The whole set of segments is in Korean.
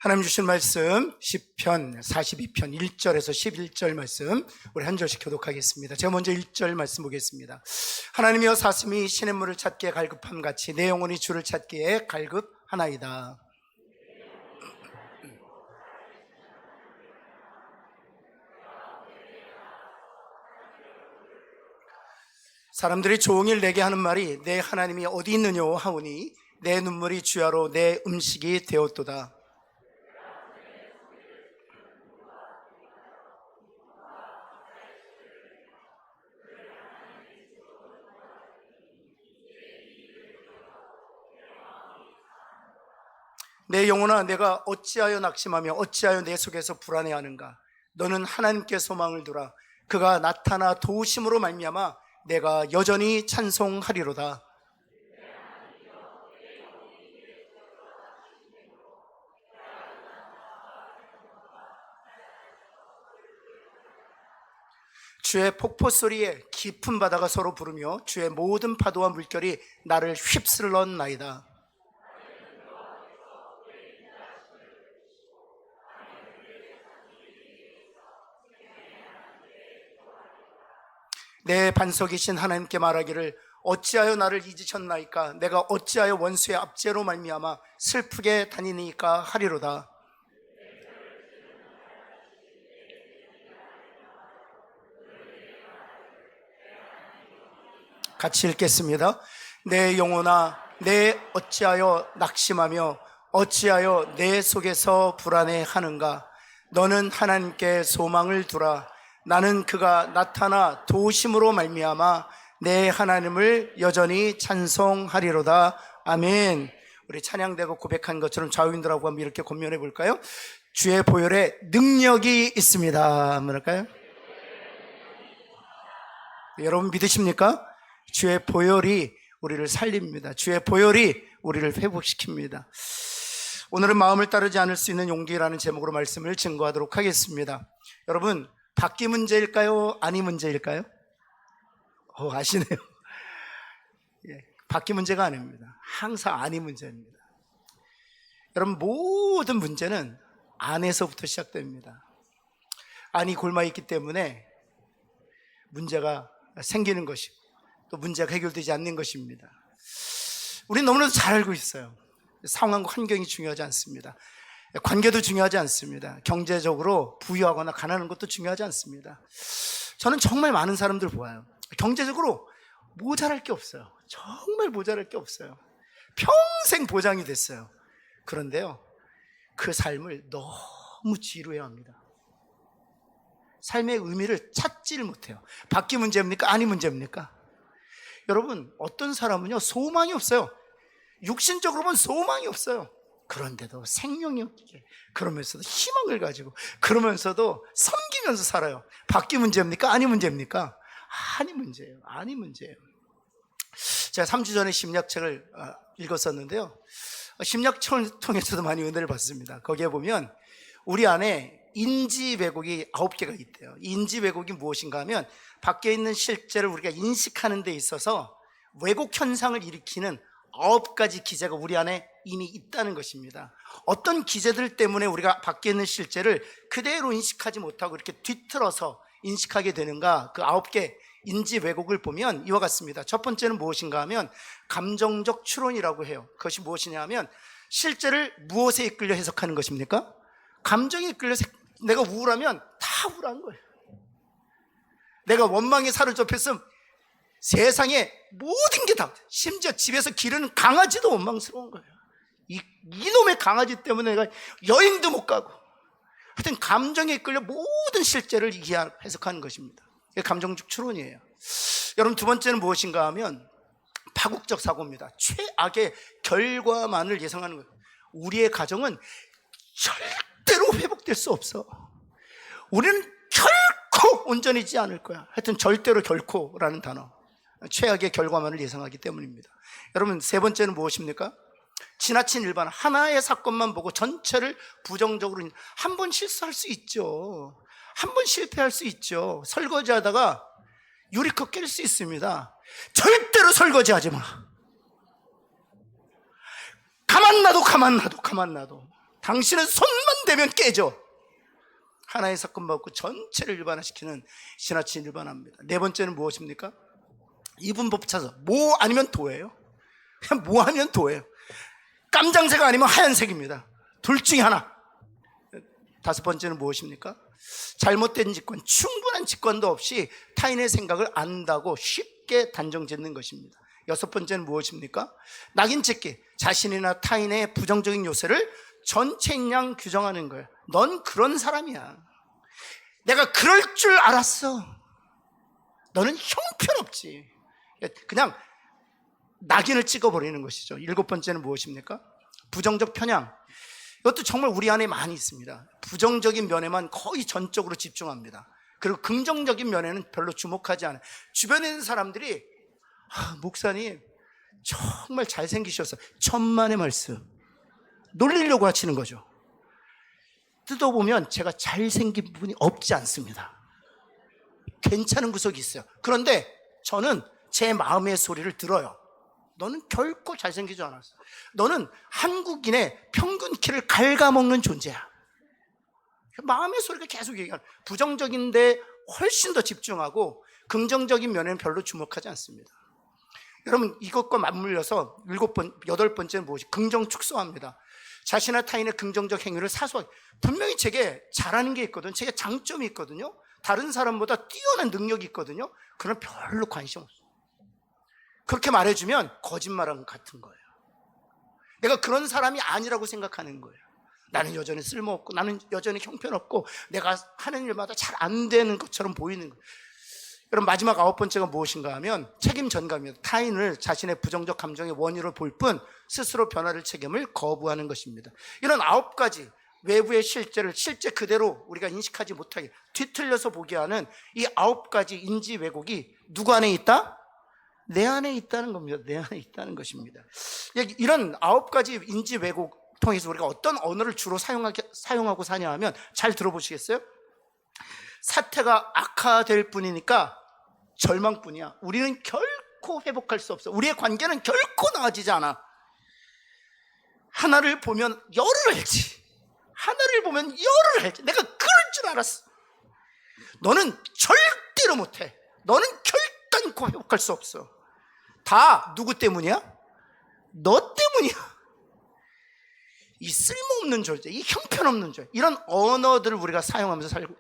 하나님 주신 말씀 시편 42편 1절에서 11절 말씀 우리 한 절씩 교독하겠습니다. 제가 먼저 1절 말씀 보겠습니다. 하나님이여 사슴이 시냇물을 찾기에 갈급함 같이 내 영혼이 주를 찾기에 갈급하나이다. 사람들이 종일 내게 하는 말이 내 하나님이 어디 있느냐 하오니 내 눈물이 주야로 내 음식이 되었도다. 내 영혼아 내가 어찌하여 낙심하며 어찌하여 내 속에서 불안해하는가. 너는 하나님께 소망을 두라. 그가 나타나 도우심으로 말미암아 내가 여전히 찬송하리로다. 주의 폭포 소리에 깊은 바다가 서로 부르며 주의 모든 파도와 물결이 나를 휩쓸었나이다. 내 반석이신 하나님께 말하기를 어찌하여 나를 잊으셨나이까. 내가 어찌하여 원수의 압제로 말미암아 슬프게 다니니까 하리로다. 같이 읽겠습니다. 내 영혼아 내 어찌하여 낙심하며 어찌하여 내 속에서 불안해하는가. 너는 하나님께 소망을 두라. 나는 그가 나타나 도우심으로 말미암아 내 하나님을 여전히 찬송하리로다. 아멘. 우리 찬양대가 고백한 것처럼 좌우인들하고 한번 이렇게 권면해 볼까요? 주의 보혈에 능력이 있습니다. 한번 할까요? 여러분 믿으십니까? 주의 보혈이 우리를 살립니다. 주의 보혈이 우리를 회복시킵니다. 오늘은 마음을 따르지 않을 수 있는 용기라는 제목으로 말씀을 증거하도록 하겠습니다. 여러분 받기 문제일까요? 아니 문제일까요? 아시네요. 예, 받기 문제가 아닙니다. 항상 아니 문제입니다. 여러분 모든 문제는 안에서부터 시작됩니다. 안이 골마 있기 때문에 문제가 생기는 것이고 또 문제가 해결되지 않는 것입니다. 우리는 너무나도 잘 알고 있어요. 상황과 환경이 중요하지 않습니다. 관계도 중요하지 않습니다. 경제적으로 부유하거나 가난한 것도 중요하지 않습니다. 저는 정말 많은 사람들 보아요. 경제적으로 모자랄 게 없어요. 정말 모자랄 게 없어요. 평생 보장이 됐어요. 그런데요, 그 삶을 너무 지루해합니다. 삶의 의미를 찾지를 못해요. 받기 문제입니까? 아니 문제입니까? 여러분 어떤 사람은요 소망이 없어요. 육신적으로 보면 소망이 없어요. 그런데도 생명이 없게, 그러면서도 희망을 가지고, 그러면서도 섬기면서 살아요. 받기 문제입니까? 아니 문제입니까? 아니 문제예요. 아니 문제예요. 제가 3주 전에 심리학책을 읽었었는데요, 심리학책을 통해서도 많이 은혜를 받습니다. 거기에 보면 우리 안에 인지 왜곡이 9개가 있대요. 인지 왜곡이 무엇인가 하면 밖에 있는 실제를 우리가 인식하는 데 있어서 왜곡 현상을 일으키는 9가지 기제가 우리 안에 이미 있다는 것입니다. 어떤 기제들 때문에 우리가 밖에 있는 실제를 그대로 인식하지 못하고 이렇게 뒤틀어서 인식하게 되는가, 그 9개 인지 왜곡을 보면 이와 같습니다. 첫 번째는 무엇인가 하면 감정적 추론이라고 해요. 그것이 무엇이냐 하면 실제를 무엇에 이끌려 해석하는 것입니까? 감정에 이끌려. 내가 우울하면 다 우울한 거예요. 내가 원망에 사로잡혔으면 세상에 모든 게 다, 심지어 집에서 기르는 강아지도 원망스러운 거예요. 이놈의 강아지 때문에 내가 여행도 못 가고. 하여튼 감정에 이끌려 모든 실제를 해석하는 것입니다. 이게 감정적 추론이에요. 여러분 두 번째는 무엇인가 하면 파국적 사고입니다. 최악의 결과만을 예상하는 거예요. 우리의 가정은 절대로 회복될 수 없어. 우리는 결코 온전해지지 않을 거야. 하여튼 절대로 결코라는 단어, 최악의 결과만을 예상하기 때문입니다. 여러분 세 번째는 무엇입니까? 지나친 일반, 하나의 사건만 보고 전체를 부정적으로. 한 번 실수할 수 있죠. 한 번 실패할 수 있죠. 설거지하다가 유리컵 깰 수 있습니다. 절대로 설거지하지 마. 가만 놔도 당신은 손만 대면 깨져. 하나의 사건 받고 전체를 일반화시키는 지나친 일반화입니다. 네 번째는 무엇입니까? 이분법 찾아. 뭐 아니면 도예요. 그냥 뭐 아니면 도예요. 깜장색 아니면 하얀색입니다. 둘 중에 하나. 다섯 번째는 무엇입니까? 잘못된 직관, 충분한 직관도 없이 타인의 생각을 안다고 쉽게 단정 짓는 것입니다. 여섯 번째는 무엇입니까? 낙인 찍기, 자신이나 타인의 부정적인 요소를 전체인 양 규정하는 거예요. 넌 그런 사람이야. 내가 그럴 줄 알았어. 너는 형편없지. 그냥 낙인을 찍어버리는 것이죠. 일곱 번째는 무엇입니까? 부정적 편향. 이것도 정말 우리 안에 많이 있습니다. 부정적인 면에만 거의 전적으로 집중합니다. 그리고 긍정적인 면에는 별로 주목하지 않아요. 주변에 있는 사람들이 목사님 정말 잘생기셔서 천만의 말씀, 놀리려고 하시는 거죠. 뜯어보면 제가 잘생긴 부분이 없지 않습니다. 괜찮은 구석이 있어요. 그런데 저는 제 마음의 소리를 들어요. 너는 결코 잘생기지 않았어. 너는 한국인의 평균 키를 갉아먹는 존재야. 마음의 소리가 계속 얘기하는, 부정적인데 훨씬 더 집중하고 긍정적인 면에는 별로 주목하지 않습니다. 여러분, 이것과 맞물려서 여덟 번째는 무엇이? 긍정 축소합니다. 자신과 타인의 긍정적 행위를 사소하게. 분명히 제게 잘하는 게 있거든요. 제게 장점이 있거든요. 다른 사람보다 뛰어난 능력이 있거든요. 그런 별로 관심 없어요. 그렇게 말해주면 거짓말한 것 같은 거예요. 내가 그런 사람이 아니라고 생각하는 거예요. 나는 여전히 쓸모없고, 나는 여전히 형편없고, 내가 하는 일마다 잘 안 되는 것처럼 보이는 거예요. 여러분, 마지막 아홉 번째가 무엇인가 하면 책임 전가입니다. 타인을 자신의 부정적 감정의 원인으로 볼 뿐 스스로 변화를 책임을 거부하는 것입니다. 이런 아홉 가지 외부의 실제를 실제 그대로 우리가 인식하지 못하게 뒤틀려서 보게 하는 이 아홉 가지 인지 왜곡이 누구 안에 있다? 내 안에 있다는 겁니다. 내 안에 있다는 것입니다. 이런 아홉 가지 인지 왜곡 통해서 우리가 어떤 언어를 주로 사용하고 사냐 하면, 잘 들어보시겠어요? 사태가 악화될 뿐이니까 절망뿐이야. 우리는 결코 회복할 수 없어. 우리의 관계는 결코 나아지지 않아. 하나를 보면 열을 알지. 하나를 보면 열을 알지. 내가 그럴 줄 알았어. 너는 절대로 못해. 너는 결단코 회복할 수 없어. 다 누구 때문이야? 너 때문이야. 이 쓸모없는 존재, 이 형편없는 존재, 이런 언어들을 우리가 사용하면서 살고,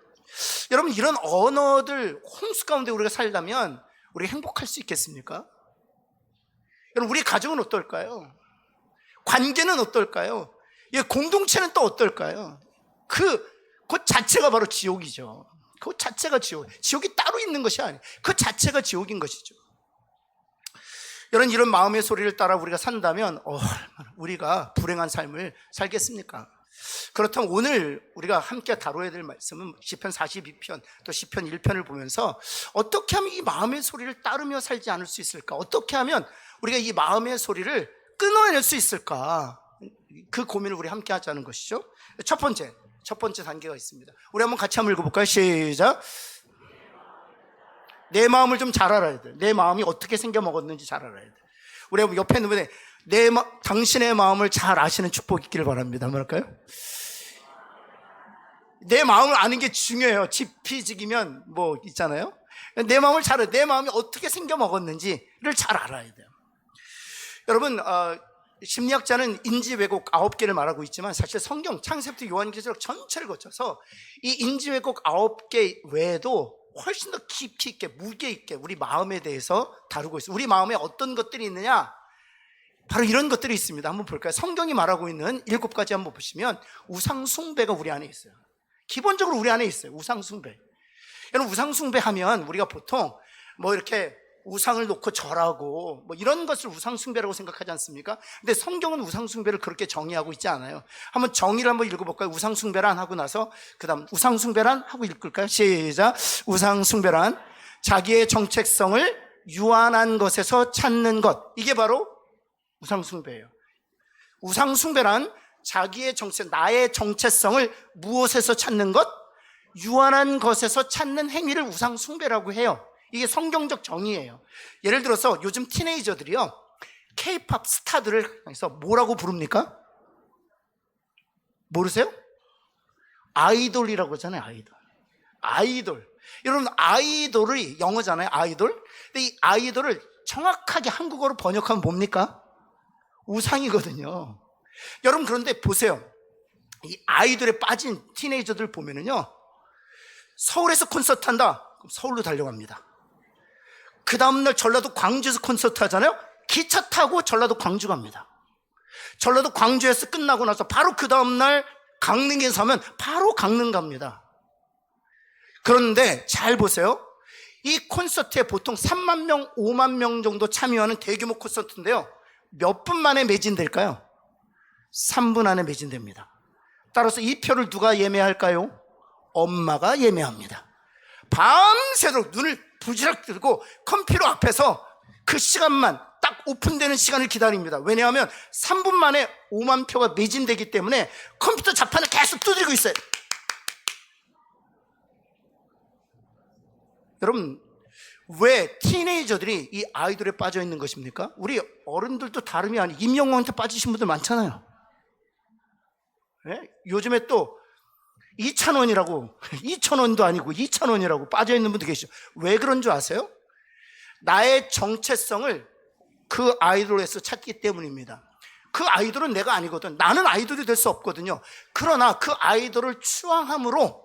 여러분, 이런 언어들 홍수 가운데 우리가 살다면 우리가 행복할 수 있겠습니까? 여러분, 우리 가정은 어떨까요? 관계는 어떨까요? 공동체는 또 어떨까요? 그 자체가 바로 지옥이죠. 그 자체가 지옥이 따로 있는 것이 아니에요. 그 자체가 지옥인 것이죠. 이런 마음의 소리를 따라 우리가 산다면 얼마나 우리가 불행한 삶을 살겠습니까? 그렇다면 오늘 우리가 함께 다뤄야 될 말씀은 시편 42편 또 시편 1편을 보면서 어떻게 하면 이 마음의 소리를 따르며 살지 않을 수 있을까? 어떻게 하면 우리가 이 마음의 소리를 끊어낼 수 있을까? 그 고민을 우리 함께 하자는 것이죠. 첫 번째 단계가 있습니다. 우리 한번 같이 한번 읽어볼까요? 시작. 내 마음을 좀 잘 알아야 돼. 내 마음이 어떻게 생겨 먹었는지 잘 알아야 돼. 우리 옆에 있는 분에 당신의 마음을 잘 아시는 축복이 있기를 바랍니다. 한번 할까요? 내 마음을 아는 게 중요해요. 지피지기면 뭐 있잖아요. 내 마음을 잘 알아야 돼. 내 마음이 어떻게 생겨 먹었는지를 잘 알아야 돼요. 여러분, 심리학자는 인지 왜곡 9개를 말하고 있지만 사실 성경 창세부터 요한계시록 전체를 거쳐서 이 인지 왜곡 9개 외에도 훨씬 더 깊이 있게, 무게 있게 우리 마음에 대해서 다루고 있어요. 우리 마음에 어떤 것들이 있느냐? 바로 이런 것들이 있습니다. 한번 볼까요? 성경이 말하고 있는 7가지 한번 보시면 우상숭배가 우리 안에 있어요. 기본적으로 우리 안에 있어요. 우상숭배. 여러분, 우상숭배 하면 우리가 보통 뭐 이렇게 우상을 놓고 절하고 뭐 이런 것을 우상숭배라고 생각하지 않습니까? 근데 성경은 우상숭배를 그렇게 정의하고 있지 않아요. 한번 정의를 한번 읽어볼까요? 우상숭배란 하고 나서 그 다음 우상숭배란 하고 읽을까요? 시작. 우상숭배란 자기의 정체성을 유한한 것에서 찾는 것. 이게 바로 우상숭배예요. 우상숭배란 자기의 나의 정체성을 무엇에서 찾는 것? 유한한 것에서 찾는 행위를 우상숭배라고 해요. 이게 성경적 정의예요. 예를 들어서 요즘 티네이저들이요, K-팝 스타들을 해서 뭐라고 부릅니까? 모르세요? 아이돌이라고 하잖아요. 아이돌. 여러분, 아이돌이 영어잖아요. 아이돌. 근데 이 아이돌을 정확하게 한국어로 번역하면 뭡니까? 우상이거든요. 여러분, 그런데 보세요. 이 아이돌에 빠진 티네이저들 보면은요, 서울에서 콘서트 한다. 그럼 서울로 달려갑니다. 그 다음날 전라도 광주에서 콘서트 하잖아요. 기차 타고 전라도 광주 갑니다. 전라도 광주에서 끝나고 나서 바로 그 다음날 강릉에서 하면 바로 강릉 갑니다. 그런데 잘 보세요. 이 콘서트에 보통 3만 명, 5만 명 정도 참여하는 대규모 콘서트인데요, 몇 분 만에 매진될까요? 3분 안에 매진됩니다. 따라서 이 표를 누가 예매할까요? 엄마가 예매합니다. 밤새도록 눈을 부지락 들고 컴퓨터 앞에서 그 시간만 딱 오픈되는 시간을 기다립니다. 왜냐하면 3분 만에 5만 표가 매진되기 때문에 컴퓨터 자판을 계속 두드리고 있어요. 여러분, 왜 티네이저들이 이 아이돌에 빠져 있는 것입니까? 우리 어른들도 다름이 아니고 임영웅한테 빠지신 분들 많잖아요. 네? 요즘에 또 2,000원이라고 2,000원도 아니고 2,000원이라고 빠져있는 분도 계시죠. 왜 그런 줄 아세요? 나의 정체성을 그 아이돌에서 찾기 때문입니다. 그 아이돌은 내가 아니거든. 나는 아이돌이 될 수 없거든요. 그러나 그 아이돌을 추앙함으로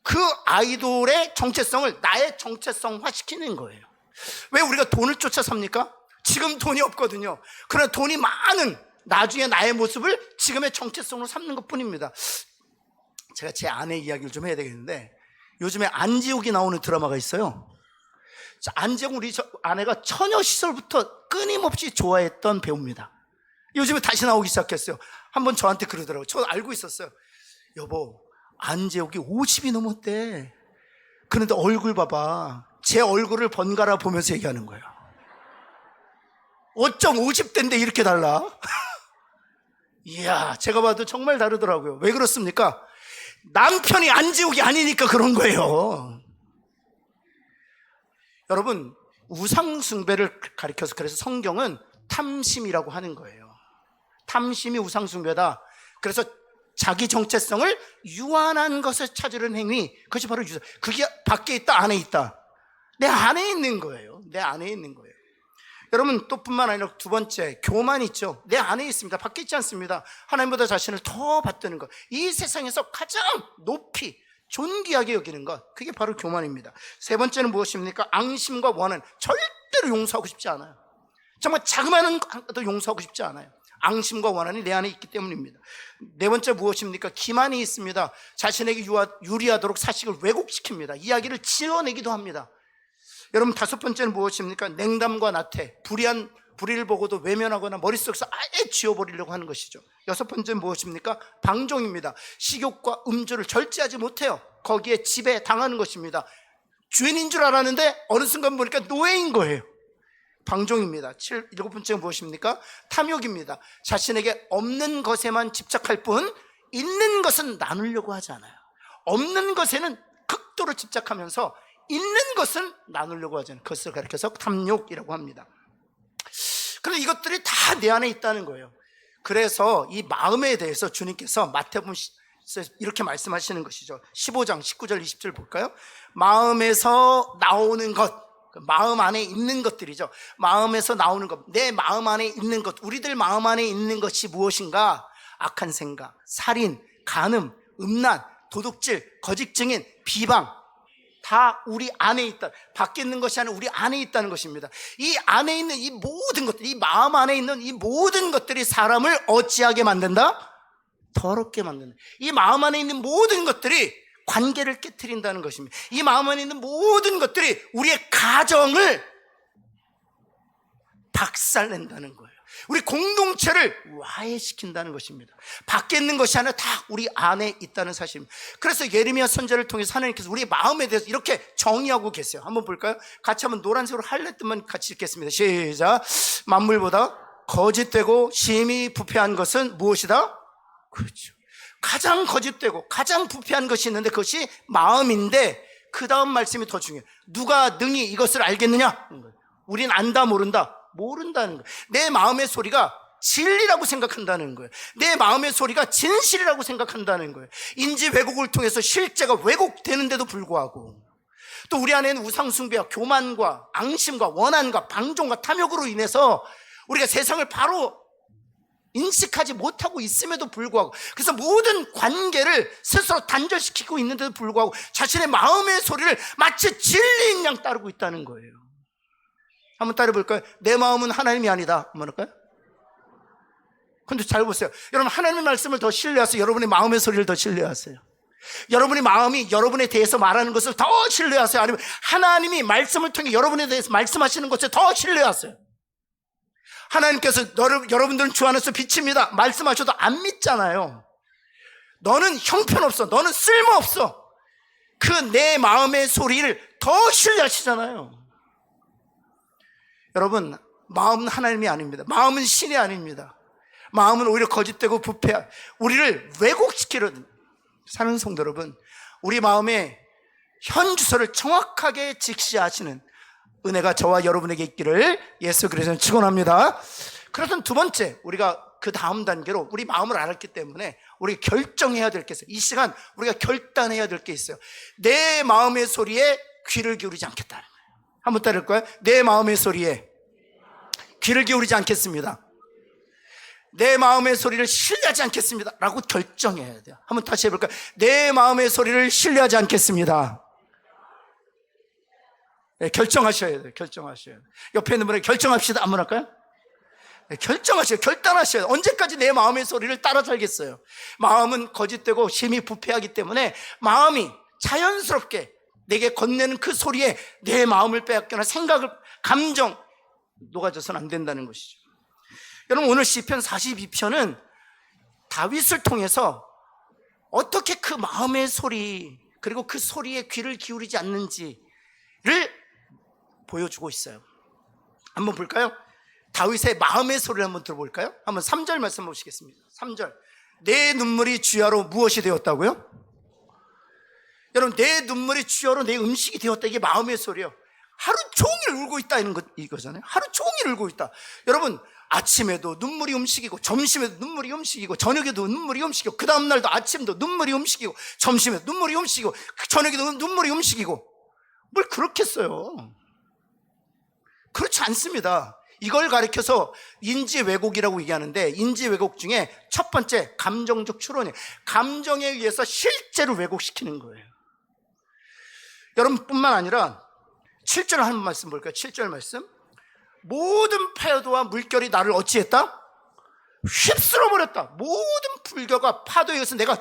그 아이돌의 정체성을 나의 정체성화 시키는 거예요. 왜 우리가 돈을 쫓아 삽니까? 지금 돈이 없거든요. 그러나 돈이 많은 나중에 나의 모습을 지금의 정체성으로 삼는 것 뿐입니다. 제가 제 아내 이야기를 좀 해야 되겠는데, 요즘에 안지옥이 나오는 드라마가 있어요. 안지옥, 우리 아내가 처녀 시절부터 끊임없이 좋아했던 배우입니다. 요즘에 다시 나오기 시작했어요. 한번 저한테 그러더라고요. 저 알고 있었어요. 여보, 안지옥이 50이 넘었대. 그런데 얼굴 봐봐. 제 얼굴을 번갈아 보면서 얘기하는 거예요. 어쩜 50대인데 이렇게 달라? 이야, 제가 봐도 정말 다르더라고요. 왜 그렇습니까? 남편이 안지옥이 아니니까 그런 거예요. 여러분, 우상숭배를 가리켜서 그래서 성경은 탐심이라고 하는 거예요. 탐심이 우상숭배다. 그래서 자기 정체성을 유한한 것을 찾으려는 행위, 그것이 바로 유상. 그게 밖에 있다, 안에 있다? 내 안에 있는 거예요. 내 안에 있는 거예요. 여러분, 또 뿐만 아니라 두 번째, 교만 있죠. 내 안에 있습니다. 밖에 있지 않습니다. 하나님보다 자신을 더 받드는 것, 이 세상에서 가장 높이 존귀하게 여기는 것, 그게 바로 교만입니다. 세 번째는 무엇입니까? 앙심과 원한. 절대로 용서하고 싶지 않아요. 정말 자그마한 것도 용서하고 싶지 않아요. 앙심과 원한이 내 안에 있기 때문입니다. 네 번째 무엇입니까? 기만이 있습니다. 자신에게 유리하도록 사실을 왜곡시킵니다. 이야기를 지어내기도 합니다. 여러분, 다섯 번째는 무엇입니까? 냉담과 나태, 불의를 보고도 외면하거나 머릿속에서 아예 지워버리려고 하는 것이죠. 여섯 번째는 무엇입니까? 방종입니다. 식욕과 음주를 절제하지 못해요. 거기에 지배 당하는 것입니다. 주인인 줄 알았는데 어느 순간 보니까 노예인 거예요. 방종입니다. 일곱 번째는 무엇입니까? 탐욕입니다. 자신에게 없는 것에만 집착할 뿐 있는 것은 나누려고 하지 않아요. 없는 것에는 극도로 집착하면서 있는 것은 나누려고 하지 않아요. 그것을 가리켜서 탐욕이라고 합니다. 그런데 이것들이 다 내 안에 있다는 거예요. 그래서 이 마음에 대해서 주님께서 마태복음 이렇게 말씀하시는 것이죠. 15장 19절 20절 볼까요? 마음에서 나오는 것, 마음 안에 있는 것들이죠. 마음에서 나오는 것, 내 마음 안에 있는 것, 우리들 마음 안에 있는 것이 무엇인가? 악한 생각, 살인, 간음, 음란, 도둑질, 거짓 증인, 비방, 다 우리 안에 있다. 밖에 있는 것이 아니라 우리 안에 있다는 것입니다. 이 안에 있는 이 모든 것들, 이 마음 안에 있는 이 모든 것들이 사람을 어찌하게 만든다? 더럽게 만든다. 이 마음 안에 있는 모든 것들이 관계를 깨트린다는 것입니다. 이 마음 안에 있는 모든 것들이 우리의 가정을 박살낸다는 거예요. 우리 공동체를 와해시킨다는 것입니다. 밖에 있는 것이 아니라 다 우리 안에 있다는 사실입니다. 그래서 예레미야 선지자를 통해서 하나님께서 우리 마음에 대해서 이렇게 정의하고 계세요. 한번 볼까요? 같이 한번 노란색으로 할래뜻만 같이 읽겠습니다. 시작. 만물보다 거짓되고 심히 부패한 것은 무엇이다? 그렇죠. 가장 거짓되고 가장 부패한 것이 있는데 그것이 마음인데, 그 다음 말씀이 더 중요해요. 누가 능히 이것을 알겠느냐? 우린 안다 모른다? 모른다는 거예요. 내 마음의 소리가 진리라고 생각한다는 거예요. 내 마음의 소리가 진실이라고 생각한다는 거예요. 인지 왜곡을 통해서 실제가 왜곡되는데도 불구하고, 또 우리 안에는 우상숭배와 교만과 앙심과 원한과 방종과 탐욕으로 인해서 우리가 세상을 바로 인식하지 못하고 있음에도 불구하고, 그래서 모든 관계를 스스로 단절시키고 있는데도 불구하고 자신의 마음의 소리를 마치 진리인 양 따르고 있다는 거예요. 한번 따라볼까요? 내 마음은 하나님이 아니다. 한번 할까요? 근데 잘 보세요. 여러분, 하나님의 말씀을 더 신뢰하세요? 여러분의 마음의 소리를 더 신뢰하세요? 여러분의 마음이 여러분에 대해서 말하는 것을 더 신뢰하세요? 아니면 하나님이 말씀을 통해 여러분에 대해서 말씀하시는 것을 더 신뢰하세요? 하나님께서 여러분들은 주 안에서 빛입니다 말씀하셔도 안 믿잖아요. 너는 형편없어, 너는 쓸모없어, 그 내 마음의 소리를 더 신뢰하시잖아요. 여러분, 마음은 하나님이 아닙니다. 마음은 신이 아닙니다. 마음은 오히려 거짓되고 부패한, 우리를 왜곡시키는 사는 성도 여러분, 우리 마음의 현 주소를 정확하게 직시하시는 은혜가 저와 여러분에게 있기를 예수 그리스도는 축원합니다. 그래서 두 번째, 우리가 그 다음 단계로 우리 마음을 알았기 때문에 우리 결정해야 될 게 있어요. 이 시간 우리가 결단해야 될 게 있어요. 내 마음의 소리에 귀를 기울이지 않겠다는 거예요. 한번 따를까요? 내 마음의 소리에 귀를 기울이지 않겠습니다. 내 마음의 소리를 신뢰하지 않겠습니다 라고 결정해야 돼요. 한번 다시 해볼까요? 내 마음의 소리를 신뢰하지 않겠습니다. 네, 결정하셔야 돼요. 결정하셔야 돼요. 옆에 있는 분에게 결정합시다. 한번 할까요? 네, 결정하셔야 돼요. 결단하셔야 돼요. 언제까지 내 마음의 소리를 따라 살겠어요? 마음은 거짓되고 심히 부패하기 때문에 마음이 자연스럽게 내게 건네는 그 소리에 내 마음을 빼앗거나 생각을, 감정 녹아져서는 안 된다는 것이죠. 여러분, 오늘 시편 42편은 다윗을 통해서 어떻게 그 마음의 소리, 그리고 그 소리에 귀를 기울이지 않는지를 보여주고 있어요. 한번 볼까요? 다윗의 마음의 소리를 한번 들어볼까요? 한번 3절 말씀 보시겠습니다. 3절. 내 눈물이 주야로 무엇이 되었다고요? 여러분, 내 눈물이 주야로 내 음식이 되었다. 이게 마음의 소리예요. 하루 종일 울고 있다 이거잖아요. 하루 종일 울고 있다. 여러분, 아침에도 눈물이 음식이고, 점심에도 눈물이 음식이고, 저녁에도 눈물이 음식이고, 그 다음날도 아침도 눈물이 음식이고, 점심에도 눈물이 음식이고, 저녁에도 눈물이 음식이고, 뭘 그렇겠어요? 그렇지 않습니다. 이걸 가리켜서 인지 왜곡이라고 얘기하는데, 인지 왜곡 중에 첫 번째 감정적 추론이에요. 감정에 의해서 실제로 왜곡시키는 거예요. 여러분뿐만 아니라 7절 한 말씀 볼까요? 7절 말씀. 모든 파도와 물결이 나를 어찌했다? 휩쓸어 버렸다. 모든 불교가 파도에 의해서 내가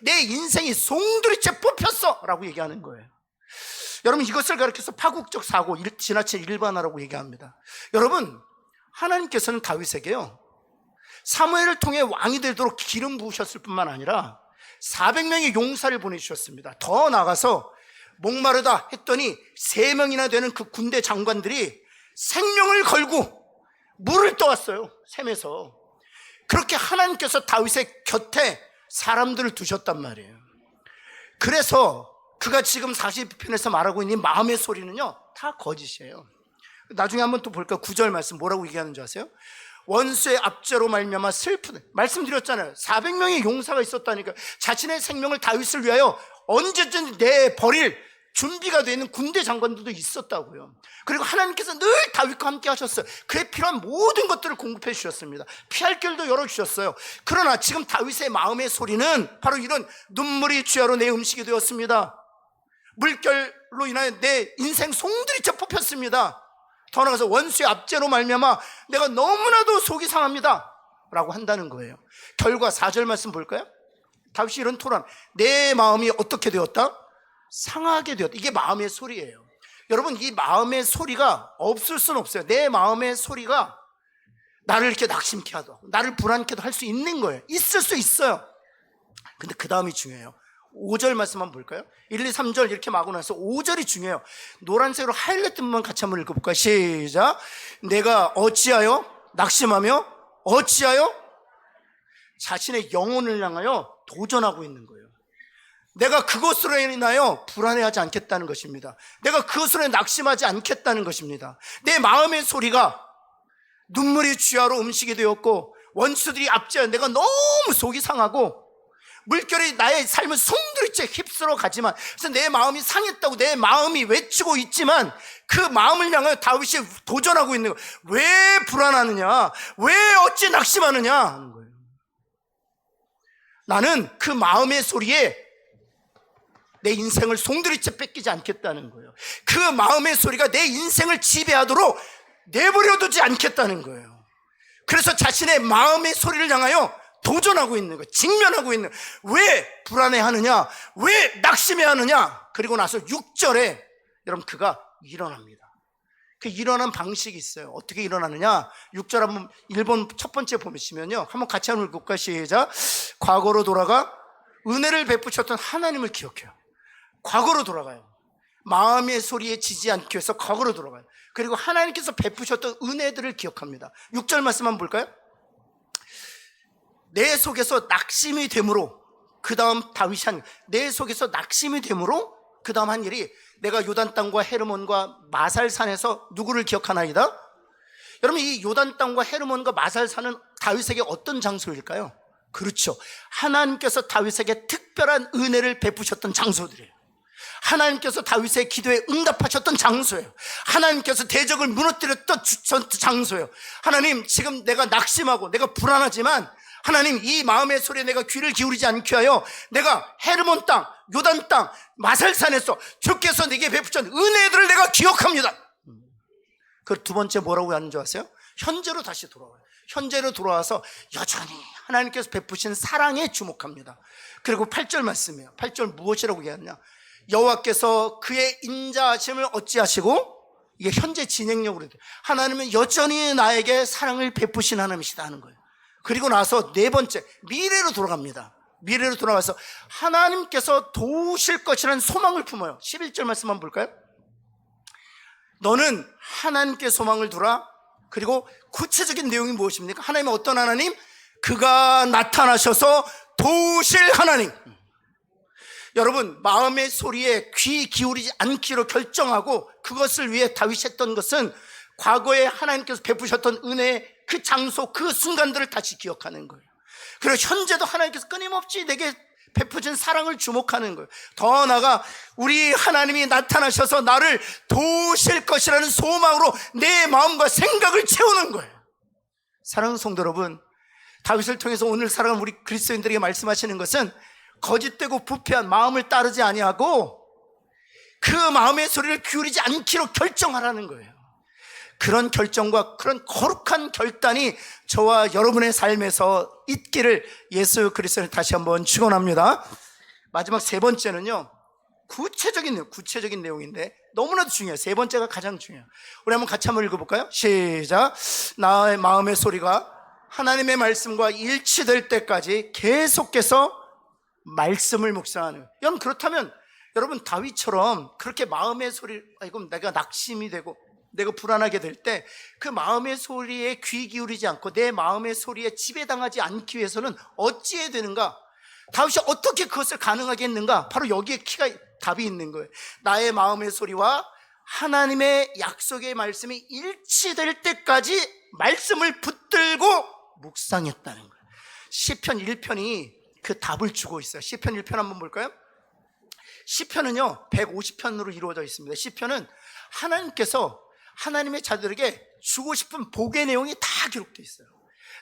내 인생이 송두리째 뽑혔어 라고 얘기하는 거예요. 여러분, 이것을 가리켜서 파국적 사고, 지나친 일반화라고 얘기합니다. 여러분, 하나님께서는 다윗에게요, 사무엘을 통해 왕이 되도록 기름 부으셨을 뿐만 아니라 400명의 용사를 보내주셨습니다. 더 나아가서 목마르다 했더니 3명이나 되는 그 군대 장관들이 생명을 걸고 물을 떠왔어요. 샘에서. 그렇게 하나님께서 다윗의 곁에 사람들을 두셨단 말이에요. 그래서 그가 지금 42편에서 말하고 있는 마음의 소리는요, 다 거짓이에요. 나중에 한번 또 볼까요? 9절 말씀 뭐라고 얘기하는 줄 아세요? 원수의 압제로 말미암아 슬프다. 말씀드렸잖아요. 400명의 용사가 있었다니까. 자신의 생명을 다윗을 위하여 언제든지 내버릴 준비가 되어 있는 군대 장관들도 있었다고요. 그리고 하나님께서 늘 다윗과 함께 하셨어요. 그에 필요한 모든 것들을 공급해 주셨습니다. 피할 길도 열어주셨어요. 그러나 지금 다윗의 마음의 소리는 바로 이런 눈물이 주야로 내 음식이 되었습니다. 물결로 인하여 내 인생 송두리째 뽑혔습니다. 더 나아가서 원수의 압제로 말미암아 내가 너무나도 속이 상합니다 라고 한다는 거예요. 결과 4절 말씀 볼까요? 다윗이 이런 토론, 내 마음이 어떻게 되었다? 상하게 되었다. 이게 마음의 소리예요. 여러분, 이 마음의 소리가 없을 수는 없어요. 내 마음의 소리가 나를 이렇게 낙심케 하도, 나를 불안케도 할 수 있는 거예요. 있을 수 있어요. 근데 그 다음이 중요해요. 5절 말씀 한번 볼까요? 1, 2, 3절 이렇게 마고 나서 5절이 중요해요. 노란색으로 하이라이트 부분 같이 한번 읽어볼까요? 시작. 내가 어찌하여 낙심하며 어찌하여 자신의 영혼을 향하여 도전하고 있는 거예요. 내가 그것으로 인하여 불안해하지 않겠다는 것입니다. 내가 그것으로 낙심하지 않겠다는 것입니다. 내 마음의 소리가 눈물이 주야로 음식이 되었고 원수들이 압제하여 내가 너무 속이 상하고 물결이 나의 삶을 송두리째 휩쓸어 가지만, 그래서 내 마음이 상했다고 내 마음이 외치고 있지만 그 마음을 향하여 다윗이 도전하고 있는 거예요. 왜 불안하느냐, 왜 어찌 낙심하느냐 하는 거예요. 나는 그 마음의 소리에 내 인생을 송두리째 뺏기지 않겠다는 거예요. 그 마음의 소리가 내 인생을 지배하도록 내버려두지 않겠다는 거예요. 그래서 자신의 마음의 소리를 향하여 도전하고 있는 거예요. 직면하고 있는 거예요. 왜 불안해하느냐, 왜 낙심해하느냐. 그리고 나서 6절에 여러분 그가 일어납니다. 그 일어난 방식이 있어요. 어떻게 일어나느냐, 6절 한번 1번 첫 번째 보시면요, 한번 같이 한번 읽을까요? 시작. 과거로 돌아가 은혜를 베푸셨던 하나님을 기억해요. 과거로 돌아가요. 마음의 소리에 지지 않기 위해서 과거로 돌아가요. 그리고 하나님께서 베푸셨던 은혜들을 기억합니다. 6절 말씀 한번 볼까요? 내 속에서 낙심이 되므로, 그 다음 다윗이 내 속에서 낙심이 되므로 그 다음 한 일이, 내가 요단 땅과 헤르몬과 마살산에서 누구를 기억하나이다? 여러분, 이 요단 땅과 헤르몬과 마살산은 다윗에게 어떤 장소일까요? 그렇죠, 하나님께서 다윗에게 특별한 은혜를 베푸셨던 장소들이에요. 하나님께서 다윗의 기도에 응답하셨던 장소예요. 하나님께서 대적을 무너뜨렸던 장소예요. 하나님, 지금 내가 낙심하고 내가 불안하지만 하나님, 이 마음의 소리에 내가 귀를 기울이지 않게 하여 내가 헤르몬 땅, 요단 땅, 마살산에서 주께서 내게 베푸신 은혜들을 내가 기억합니다. 그 두 번째 뭐라고 하는 줄 아세요? 현재로 다시 돌아와요. 현재로 돌아와서 여전히 하나님께서 베푸신 사랑에 주목합니다. 그리고 8절 말씀이에요. 8절 무엇이라고 얘기하느냐, 여호와께서 그의 인자하심을 어찌하시고, 이게 현재 진행력으로 돼요. 하나님은 여전히 나에게 사랑을 베푸신 하나님이시다 하는 거예요. 그리고 나서 네 번째, 미래로 돌아갑니다. 미래로 돌아가서 하나님께서 도우실 것이라는 소망을 품어요. 11절 말씀 한번 볼까요? 너는 하나님께 소망을 두라. 그리고 구체적인 내용이 무엇입니까? 하나님은 어떤 하나님? 그가 나타나셔서 도우실 하나님. 여러분, 마음의 소리에 귀 기울이지 않기로 결정하고 그것을 위해 다윗이 했던 것은 과거에 하나님께서 베푸셨던 은혜의 그 장소, 그 순간들을 다시 기억하는 거예요. 그리고 현재도 하나님께서 끊임없이 내게 베푸신 사랑을 주목하는 거예요. 더 나아가 우리 하나님이 나타나셔서 나를 도우실 것이라는 소망으로 내 마음과 생각을 채우는 거예요. 사랑하는 성도 여러분, 다윗을 통해서 오늘 살아가는 우리 그리스도인들에게 말씀하시는 것은 거짓되고 부패한 마음을 따르지 아니하고 그 마음의 소리를 기울이지 않기로 결정하라는 거예요. 그런 결정과 그런 거룩한 결단이 저와 여러분의 삶에서 있기를 예수 그리스도를 다시 한번 축원합니다. 마지막 세 번째는요, 구체적인 내용인데 너무나도 중요해요. 세 번째가 가장 중요해요. 우리 한번 같이 한번 읽어볼까요? 시작. 나의 마음의 소리가 하나님의 말씀과 일치될 때까지 계속해서 말씀을 묵상하는. 여러분, 그렇다면 여러분 다윗처럼 그렇게 마음의 소리, 이건 내가 낙심이 되고 내가 불안하게 될 때 그 마음의 소리에 귀 기울이지 않고 내 마음의 소리에 지배당하지 않기 위해서는 어찌해야 되는가? 다윗이 어떻게 그것을 가능하게 했는가? 바로 여기에 답이 있는 거예요. 나의 마음의 소리와 하나님의 약속의 말씀이 일치될 때까지 말씀을 붙들고 묵상했다는 거예요. 시편 1편이 그 답을 주고 있어요. 시편 1편 한번 볼까요? 시편은요 150편으로 이루어져 있습니다. 시편은 하나님께서 하나님의 자들에게 주고 싶은 복의 내용이 다 기록되어 있어요.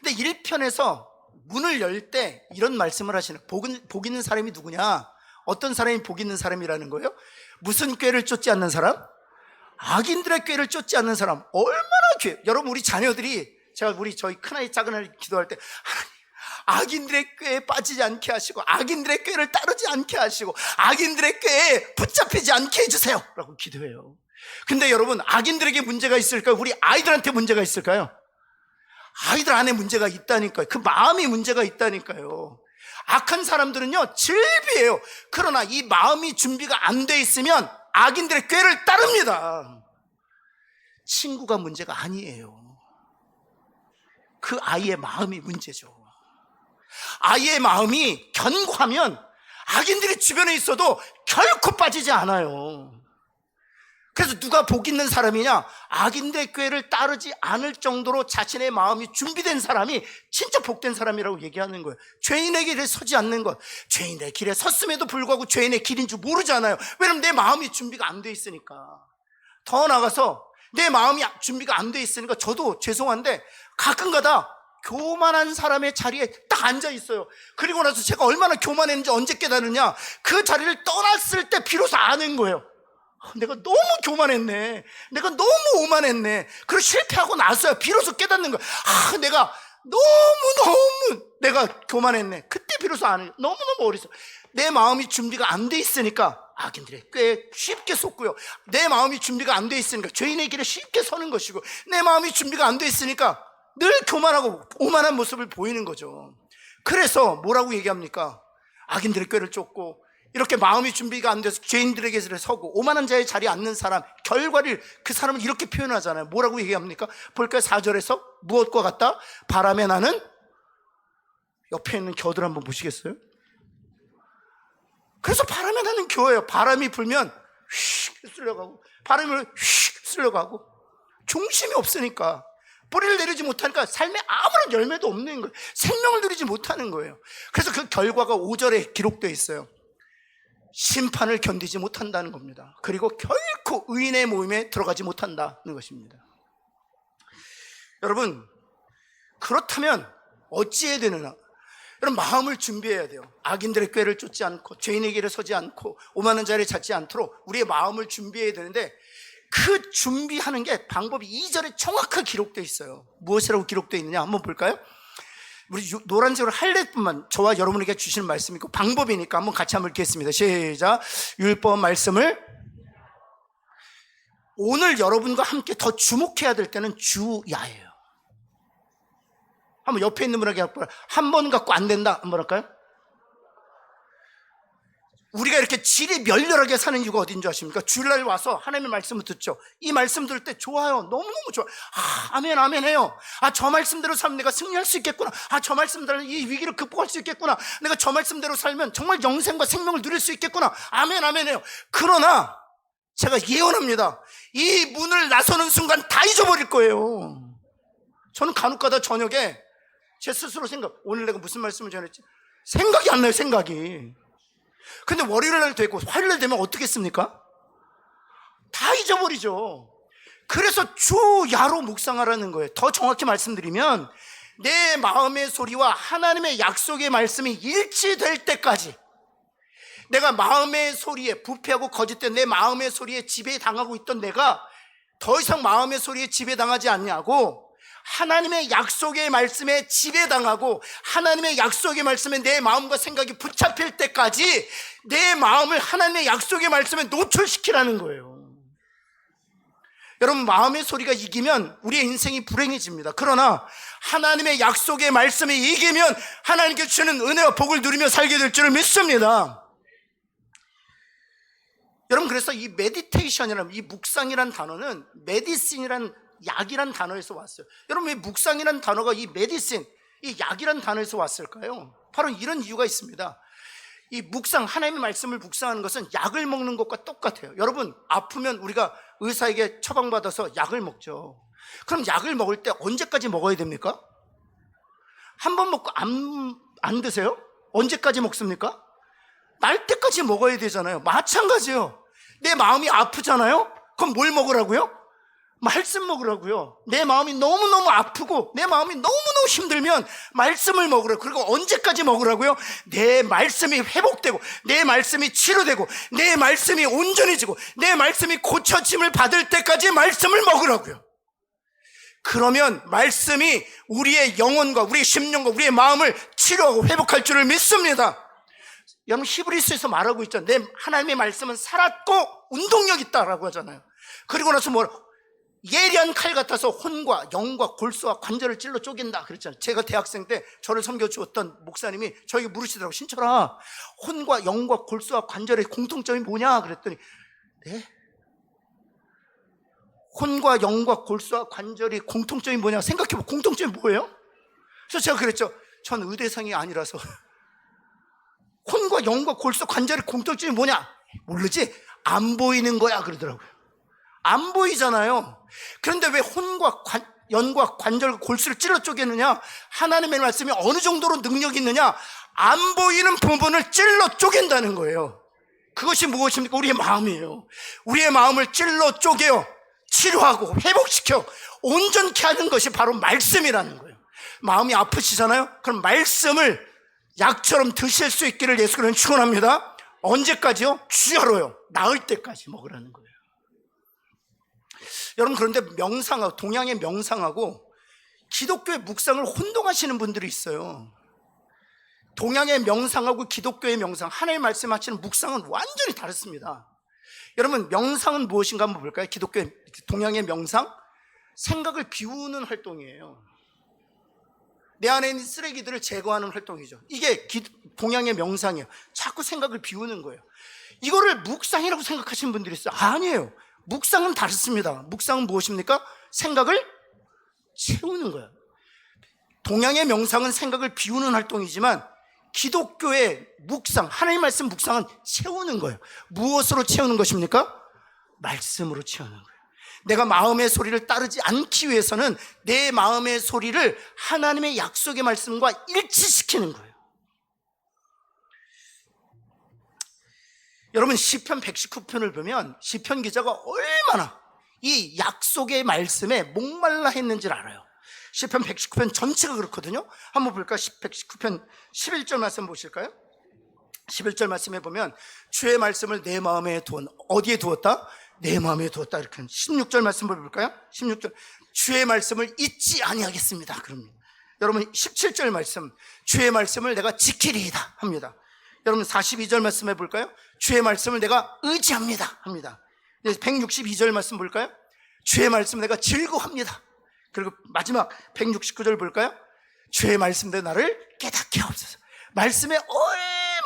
근데 1편에서 문을 열 때 이런 말씀을 하시는, 복 있는 사람이 누구냐? 어떤 사람이 복 있는 사람이라는 거예요? 무슨 꾀를 쫓지 않는 사람? 악인들의 꾀를 쫓지 않는 사람. 얼마나 여러분, 우리 자녀들이, 저희 큰아이 작은아이 기도할 때, 하나님, 악인들의 꾀에 빠지지 않게 하시고 악인들의 꾀를 따르지 않게 하시고 악인들의 꾀에 붙잡히지 않게 해주세요 라고 기도해요. 근데 여러분, 악인들에게 문제가 있을까요? 우리 아이들한테 문제가 있을까요? 아이들 안에 문제가 있다니까요. 그 마음이 문제가 있다니까요. 악한 사람들은요 즐비해요. 그러나 이 마음이 준비가 안 돼 있으면 악인들의 꾀를 따릅니다. 친구가 문제가 아니에요. 그 아이의 마음이 문제죠. 아이의 마음이 견고하면 악인들이 주변에 있어도 결코 빠지지 않아요. 그래서 누가 복 있는 사람이냐? 악인들의 꾀를 따르지 않을 정도로 자신의 마음이 준비된 사람이 진짜 복된 사람이라고 얘기하는 거예요. 죄인의 길에 서지 않는 것. 죄인의 길에 섰음에도 불구하고 죄인의 길인 줄 모르잖아요. 왜냐면 내 마음이 준비가 안 돼 있으니까. 더 나가서 내 마음이 준비가 안 돼 있으니까 저도 죄송한데 가끔가다 교만한 사람의 자리에 딱 앉아 있어요. 그리고 나서 제가 얼마나 교만했는지 언제 깨달으냐? 그 자리를 떠났을 때 비로소 아는 거예요. 내가 너무 교만했네. 내가 너무 오만했네. 그리고 실패하고 나서야 비로소 깨닫는 거야. 내가 너무너무 내가 교만했네. 그때 비로소 아는 거예요. 너무너무 어리석. 내 마음이 준비가 안 돼 있으니까 악인들의 꽤 쉽게 속고요. 내 마음이 준비가 안 돼 있으니까 죄인의 길에 쉽게 서는 것이고, 내 마음이 준비가 안 돼 있으니까 늘 교만하고 오만한 모습을 보이는 거죠. 그래서 뭐라고 얘기합니까? 악인들의 꾀를 쫓고 이렇게 마음이 준비가 안 돼서 죄인들의 곁에 서고 오만한 자의 자리에 앉는 사람, 결과를 그 사람을 이렇게 표현하잖아요. 뭐라고 얘기합니까? 볼까요? 4절에서 무엇과 같다? 바람에 나는, 옆에 있는 겨들 한번 보시겠어요? 그래서 바람에 나는 겨예요. 바람이 불면 휙 쓸려가고, 바람이 불면 휙 쓸려가고, 중심이 없으니까, 뿌리를 내리지 못하니까 삶에 아무런 열매도 없는 거예요. 생명을 누리지 못하는 거예요. 그래서 그 결과가 5절에 기록되어 있어요. 심판을 견디지 못한다는 겁니다. 그리고 결코 의인의 모임에 들어가지 못한다는 것입니다. 여러분, 그렇다면 어찌해야 되느냐? 여러분, 마음을 준비해야 돼요. 악인들의 꾀를 쫓지 않고 죄인의 길에 서지 않고 오만한 자리에 찾지 않도록 우리의 마음을 준비해야 되는데, 그 준비하는 게 방법이 2절에 정확하게 기록되어 있어요. 무엇이라고 기록되어 있느냐 한번 볼까요? 우리 노란색으로 할례뿐만 저와 여러분에게 주시는 말씀이고 방법이니까 한번 같이 한번 읽겠습니다. 시작. 율법 말씀을, 오늘 여러분과 함께 더 주목해야 될 때는 주야예요. 한번 옆에 있는 분에게 한 번 갖고 안 된다 한번 할까요? 우리가 이렇게 질이 멸렬하게 사는 이유가 어딘 줄 아십니까? 주일날 와서 하나님의 말씀을 듣죠. 이 말씀 들을 때 좋아요. 너무너무 좋아요. 아멘 아멘 해요. 저 말씀대로 살면 내가 승리할 수 있겠구나. 저 말씀대로 이 위기를 극복할 수 있겠구나. 내가 저 말씀대로 살면 정말 영생과 생명을 누릴 수 있겠구나. 아멘 아멘 해요. 그러나 제가 예언합니다. 이 문을 나서는 순간 다 잊어버릴 거예요. 저는 간혹가다 저녁에 제 스스로 오늘 내가 무슨 말씀을 전했지? 생각이 안 나요. 생각이. 근데 월요일날 되고 화요일날 되면 어떻게 했습니까? 다 잊어버리죠. 그래서 주야로 묵상하라는 거예요. 더 정확히 말씀드리면 내 마음의 소리와 하나님의 약속의 말씀이 일치될 때까지, 내가 마음의 소리에 부패하고 거짓된 내 마음의 소리에 지배당하고 있던 내가 더 이상 마음의 소리에 지배당하지 않냐고, 하나님의 약속의 말씀에 지배당하고 하나님의 약속의 말씀에 내 마음과 생각이 붙잡힐 때까지 내 마음을 하나님의 약속의 말씀에 노출시키라는 거예요. 여러분, 마음의 소리가 이기면 우리의 인생이 불행해집니다. 그러나 하나님의 약속의 말씀이 이기면 하나님께 주시는 은혜와 복을 누리며 살게 될 줄을 믿습니다. 여러분, 그래서 이 메디테이션이라는, 이 묵상이란 단어는 메디신이란 약이란 단어에서 왔어요. 여러분, 왜 묵상이란 단어가 이 메디신, 이 약이란 단어에서 왔을까요? 바로 이런 이유가 있습니다. 이 묵상, 하나님의 말씀을 묵상하는 것은 약을 먹는 것과 똑같아요. 여러분, 아프면 우리가 의사에게 처방받아서 약을 먹죠. 그럼 약을 먹을 때 언제까지 먹어야 됩니까? 한 번 먹고 안 드세요? 언제까지 먹습니까? 날 때까지 먹어야 되잖아요. 마찬가지예요. 내 마음이 아프잖아요? 그럼 뭘 먹으라고요? 말씀 먹으라고요. 내 마음이 너무너무 아프고 내 마음이 너무너무 힘들면 말씀을 먹으라고. 그리고 언제까지 먹으라고요? 내 말씀이 회복되고 내 말씀이 치료되고 내 말씀이 온전해지고 내 말씀이 고쳐짐을 받을 때까지 말씀을 먹으라고요. 그러면 말씀이 우리의 영혼과 우리의 심령과 우리의 마음을 치료하고 회복할 줄을 믿습니다. 여러분, 히브리서에서 말하고 있죠. 내 하나님의 말씀은 살았고 운동력 있다라고 하잖아요. 그리고 나서 예리한 칼 같아서 혼과 영과 골수와 관절을 찔러 쪼갠다 그랬잖아요. 제가 대학생 때 저를 섬겨주었던 목사님이 저에게 물으시더라고요. 신철아, 혼과 영과 골수와 관절의 공통점이 뭐냐 그랬더니, 네? 혼과 영과 골수와 관절이 공통점이 뭐냐 생각해보고 공통점이 뭐예요? 그래서 제가 그랬죠. 전 의대생이 아니라서 혼과 영과 골수 관절의 공통점이 뭐냐? 모르지? 안 보이는 거야 그러더라고요. 안 보이잖아요. 그런데 왜 혼과 연과 관절과 골수를 찔러 쪼개느냐? 하나님의 말씀이 어느 정도로 능력이 있느냐? 안 보이는 부분을 찔러 쪼갠다는 거예요. 그것이 무엇입니까? 우리의 마음이에요. 우리의 마음을 찔러 쪼개어 치료하고 회복시켜 온전케 하는 것이 바로 말씀이라는 거예요. 마음이 아프시잖아요? 그럼 말씀을 약처럼 드실 수 있기를 예수 그리스도는 축원합니다. 언제까지요? 주야로요. 나을 때까지 먹으라는 거예요. 여러분, 그런데 명상하고, 동양의 명상하고 기독교의 묵상을 혼동하시는 분들이 있어요. 동양의 명상하고 기독교의 명상, 하나님의 말씀하시는 묵상은 완전히 다릅니다. 여러분, 명상은 무엇인가 한번 볼까요? 기독교의, 동양의 명상? 생각을 비우는 활동이에요. 내 안에 있는 쓰레기들을 제거하는 활동이죠. 이게 동양의 명상이에요. 자꾸 생각을 비우는 거예요. 이거를 묵상이라고 생각하시는 분들이 있어요. 아니에요. 묵상은 다릅니다. 묵상은 무엇입니까? 생각을 채우는 거예요. 동양의 명상은 생각을 비우는 활동이지만 기독교의 묵상, 하나님 말씀 묵상은 채우는 거예요. 무엇으로 채우는 것입니까? 말씀으로 채우는 거예요. 내가 마음의 소리를 따르지 않기 위해서는 내 마음의 소리를 하나님의 약속의 말씀과 일치시키는 거예요. 여러분, 시편 119편을 보면 시편 기자가 얼마나 이 약속의 말씀에 목말라 했는지를 알아요. 시편 119편 전체가 그렇거든요. 한번 볼까요? 119편 11절 말씀 보실까요? 11절 말씀에 보면 주의 말씀을 내 마음에 어디에 두었다? 내 마음에 두었다. 이렇게 16절 말씀을 볼까요? 16절 주의 말씀을 잊지 아니하겠습니다. 그럼 여러분 17절 말씀 주의 말씀을 내가 지키리이다 합니다. 여러분 42절 말씀해 볼까요? 주의 말씀을 내가 의지합니다 합니다. 162절 말씀 볼까요? 주의 말씀을 내가 즐거워합니다. 그리고 마지막 169절 볼까요? 주의 말씀대로 나를 깨닫게 하옵소서. 말씀에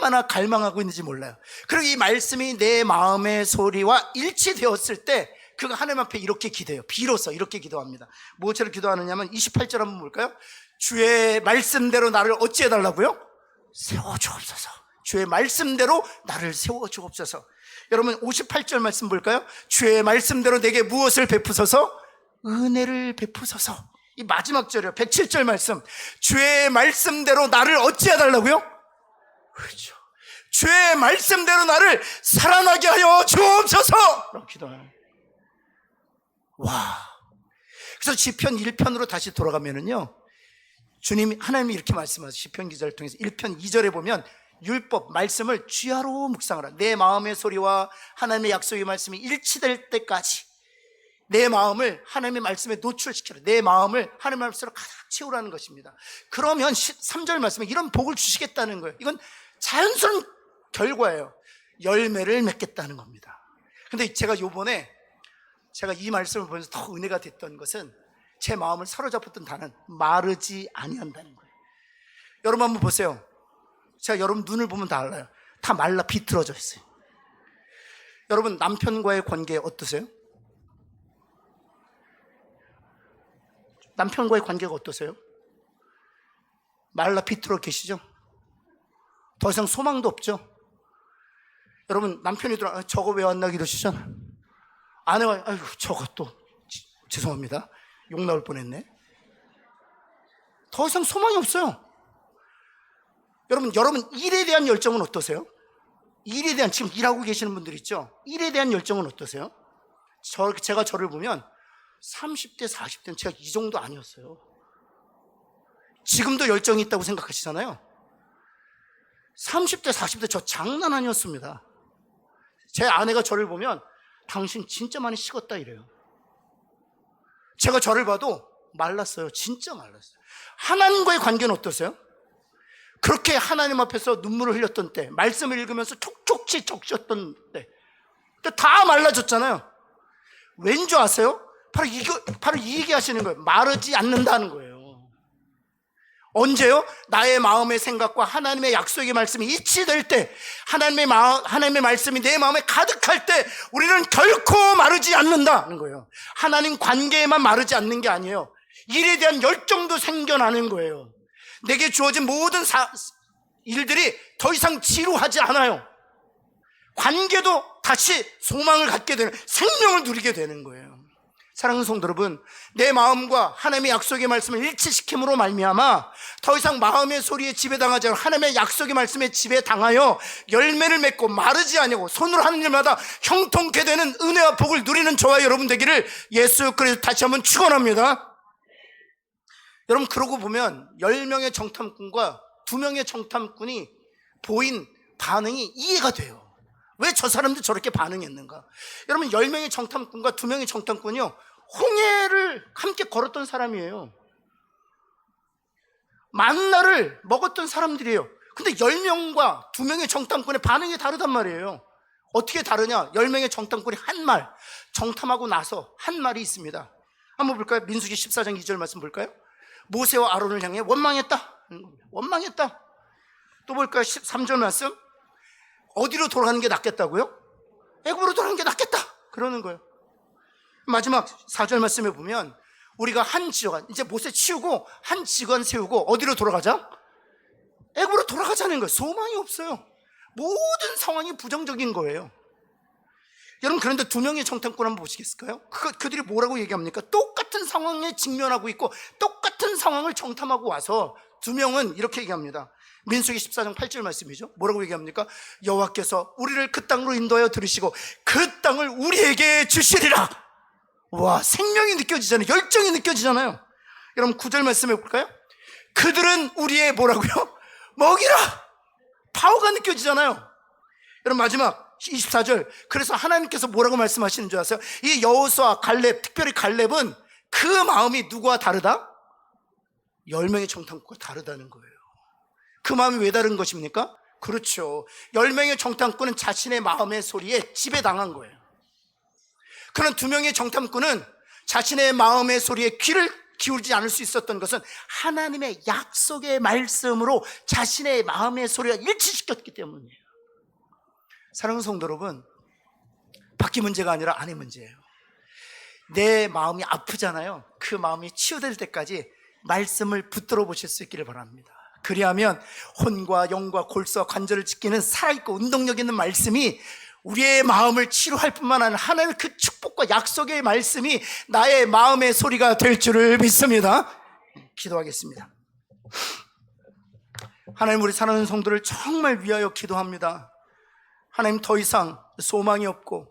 얼마나 갈망하고 있는지 몰라요. 그리고 이 말씀이 내 마음의 소리와 일치되었을 때 그가 하나님 앞에 이렇게 기도해요. 비로소 이렇게 기도합니다. 무엇처럼 기도하느냐면 28절 한번 볼까요? 주의 말씀대로 나를 어찌해달라고요? 세워주옵소서. 주의 말씀대로 나를 세워주옵소서. 여러분 58절 말씀 볼까요? 주의 말씀대로 내게 무엇을 베푸소서? 은혜를 베푸소서. 이 마지막 절이요. 107절 말씀 주의 말씀대로 나를 어찌해달라고요? 그렇죠. 주의 말씀대로 나를 살아나게 하여 주옵소서 라고 기도해요. 와. 그래서 시편 1편으로 다시 돌아가면은요, 주님이, 하나님이 이렇게 말씀하세요. 시편 기자를 통해서 1편 2절에 보면 율법 말씀을 주야로 묵상하라. 내 마음의 소리와 하나님의 약속의 말씀이 일치될 때까지 내 마음을 하나님의 말씀에 노출시켜라. 내 마음을 하나님의 말씀으로 가득 채우라는 것입니다. 그러면 3절 말씀에 이런 복을 주시겠다는 거예요. 이건 자연스러운 결과예요. 열매를 맺겠다는 겁니다. 근데 제가 요번에 제가 이 말씀을 보면서 더 은혜가 됐던 것은 제 마음을 사로잡았던 단어는 마르지 아니한다는 거예요. 여러분 한번 보세요. 제가 여러분 눈을 보면 다 알아요. 다 말라 비틀어져 있어요. 여러분 남편과의 관계 어떠세요? 남편과의 관계가 어떠세요? 말라 비틀어 계시죠? 더 이상 소망도 없죠? 여러분 남편이 들어 저거 왜 왔나 이러시잖아요. 아내가 아이고 저거 또 죄송합니다. 욕 나올 뻔했네. 더 이상 소망이 없어요. 여러분 일에 대한 열정은 어떠세요? 일에 대한, 지금 일하고 계시는 분들 있죠? 일에 대한 열정은 어떠세요? 제가 저를 보면 30대 40대는 제가 이 정도 아니었어요. 지금도 열정이 있다고 생각하시잖아요. 30대 40대 저 장난 아니었습니다. 제 아내가 저를 보면 당신 진짜 많이 식었다 이래요. 제가 저를 봐도 말랐어요. 진짜 말랐어요. 하나님과의 관계는 어떠세요? 그렇게 하나님 앞에서 눈물을 흘렸던 때, 말씀을 읽으면서 촉촉치 적셨던 때, 다 말라졌잖아요. 왠 줄 아세요? 바로 이 얘기 하시는 거예요. 마르지 않는다는 거예요. 언제요? 나의 마음의 생각과 하나님의 약속의 말씀이 일치될 때, 하나님의 말씀이 내 마음에 가득할 때 우리는 결코 마르지 않는다는 거예요. 하나님 관계에만 마르지 않는 게 아니에요. 일에 대한 열정도 생겨나는 거예요. 내게 주어진 모든 일들이 더 이상 지루하지 않아요. 관계도 다시 소망을 갖게 되는, 생명을 누리게 되는 거예요. 사랑하는 성도 여러분, 내 마음과 하나님의 약속의 말씀을 일치시킴으로 말미암아 더 이상 마음의 소리에 지배당하지 않고 하나님의 약속의 말씀에 지배당하여 열매를 맺고 마르지 아니하고 손으로 하는 일마다 형통케 되는 은혜와 복을 누리는 저와 여러분 되기를 예수 그리스도 다시 한번 축원합니다. 여러분, 그러고 보면 10명의 정탐꾼과 2명의 정탐꾼이 보인 반응이 이해가 돼요. 왜 저 사람들 저렇게 반응했는가? 여러분, 10명의 정탐꾼과 2명의 정탐꾼이요, 홍해를 함께 걸었던 사람이에요. 만나를 먹었던 사람들이에요. 근데 10명과 2명의 정탐꾼의 반응이 다르단 말이에요. 어떻게 다르냐? 10명의 정탐꾼이 한 말, 정탐하고 나서 한 말이 있습니다. 한번 볼까요? 민수기 14장 2절 말씀 볼까요? 모세와 아론을 향해 원망했다. 원망했다. 또 볼까요? 13절 말씀. 어디로 돌아가는 게 낫겠다고요? 애굽으로 돌아가는 게 낫겠다. 그러는 거예요. 마지막 4절 말씀에 보면 우리가 한 지휘관, 이제 모세 치우고 한 지휘관 세우고 어디로 돌아가자? 애굽으로 돌아가자는 거예요. 소망이 없어요. 모든 상황이 부정적인 거예요. 여러분, 그런데 2명의 정탐꾼 한번 보시겠을까요? 그들이 뭐라고 얘기합니까? 똑같은 상황에 직면하고 있고 똑같은 상황을 정탐하고 와서 2명은 이렇게 얘기합니다. 민수기 14장 8절 말씀이죠. 뭐라고 얘기합니까? 여호와께서 우리를 그 땅으로 인도하여 들으시고 그 땅을 우리에게 주시리라. 와, 생명이 느껴지잖아요. 열정이 느껴지잖아요. 여러분, 9절 말씀해 볼까요? 그들은 우리의 뭐라고요? 먹이라. 파워가 느껴지잖아요. 여러분, 마지막 24절. 그래서 하나님께서 뭐라고 말씀하시는 줄 아세요? 이 여호수아, 갈렙, 특별히 갈렙은 그 마음이 누구와 다르다? 10명의 정탐꾼과 다르다는 거예요. 그 마음이 왜 다른 것입니까? 그렇죠. 10명의 정탐꾼은 자신의 마음의 소리에 지배당한 거예요. 그런 2명의 정탐꾼은 자신의 마음의 소리에 귀를 기울이지 않을 수 있었던 것은 하나님의 약속의 말씀으로 자신의 마음의 소리와 일치시켰기 때문이에요. 사랑하는 성도 여러분, 바퀴 문제가 아니라 안의 문제예요. 내 마음이 아프잖아요. 그 마음이 치유될 때까지 말씀을 붙들어 보실 수 있기를 바랍니다. 그리하면 혼과 영과 골수와 관절을 지키는 살아있고 운동력 있는 말씀이 우리의 마음을 치료할 뿐만 아니라 하나님의 그 축복과 약속의 말씀이 나의 마음의 소리가 될 줄을 믿습니다. 기도하겠습니다. 하나님, 우리 사랑하는 성도를 정말 위하여 기도합니다. 하나님, 더 이상 소망이 없고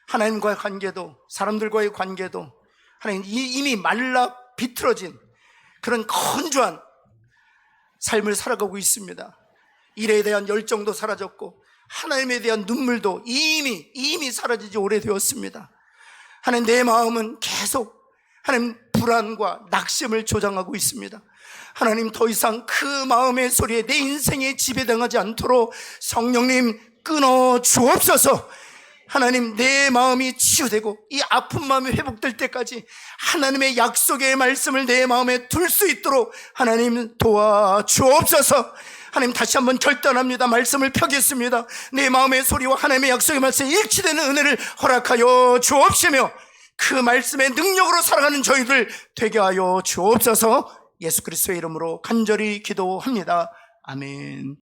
하나님과의 관계도 사람들과의 관계도 하나님 이미 말라 비틀어진 그런 건조한 삶을 살아가고 있습니다. 일에 대한 열정도 사라졌고 하나님에 대한 눈물도 이미 사라지지 오래되었습니다. 하나님, 내 마음은 계속 하나님 불안과 낙심을 조장하고 있습니다. 하나님, 더 이상 그 마음의 소리에 내 인생에 지배당하지 않도록 성령님 끊어 주옵소서. 하나님, 내 마음이 치유되고 이 아픈 마음이 회복될 때까지 하나님의 약속의 말씀을 내 마음에 둘 수 있도록 하나님 도와주옵소서. 하나님, 다시 한번 결단합니다. 말씀을 펴겠습니다. 내 마음의 소리와 하나님의 약속의 말씀에 일치되는 은혜를 허락하여 주옵시며 그 말씀의 능력으로 살아가는 저희들 되게 하여 주옵소서. 예수 그리스도의 이름으로 간절히 기도합니다. 아멘.